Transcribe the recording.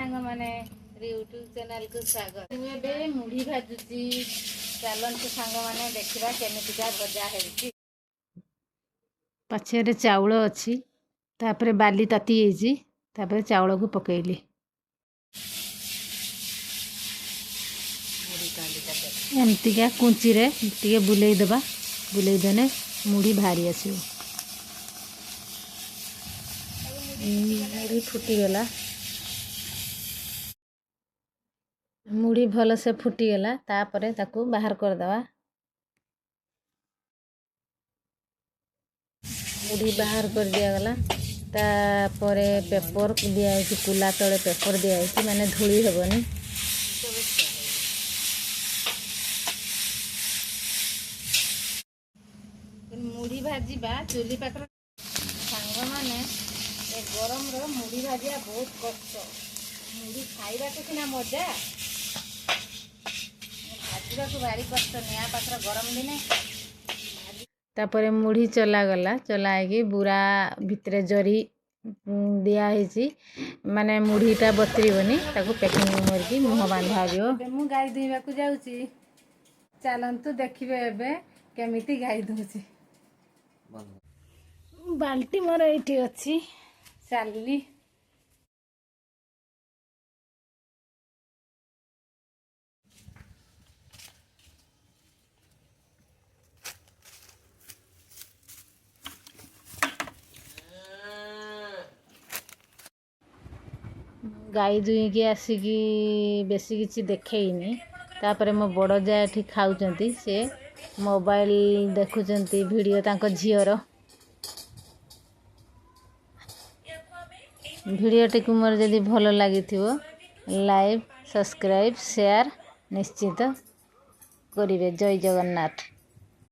सांग माने YouTube channel को स्वागत। मुझे मुढ़ी भाजुची चलते सांग माने देखा केमिका भजा है। पछे चाउल अच्छी तापर बाली ताती तापर चाउल को पकेली एमतीका कुंची रे टे बुले दबा बुले देने मुढ़ी भारी आसो। मुढ़ी फुटीगला मुढ़ी भल से फुटीगला तापरे ताकू बाहर करदवा। मुढ़ी बाहर कर दियागला तापरे पेपर दिया कुला तले पेपर दिया माने धूली हेबनी। मुढ़ी भाजवा चुली पाखर सांग माने गरम रो मुढ़ी भाजिया बहुत कष्ट। मुढ़ी खाइबा तो सीना मजा भाजवा को भारी कष्ट निया पाखर गरम दिने। तापर मुढ़ी चला गला चलाइकी बुरा भितरे जरी दिया माने मुढ़ीटा बतरीबनी ताको पैकिंग करके मुह बांधा दियो। मु गाई धोइबा को जाउची चलंतु देखिबे एबे केमिति गाई धोची। बाल्टी मोर एठी अछि चलली गाई दुईकी आसिकी बेसी किसी देखनी। तापर मो बड़ जा एठी खाउचंती से मोबाइल देखुचंती वीडियो तांको झियर वीडियो टी मोर जदि भल लगी लाइक सब्सक्राइब शेयर निश्चित करिवे। जय जगन्नाथ।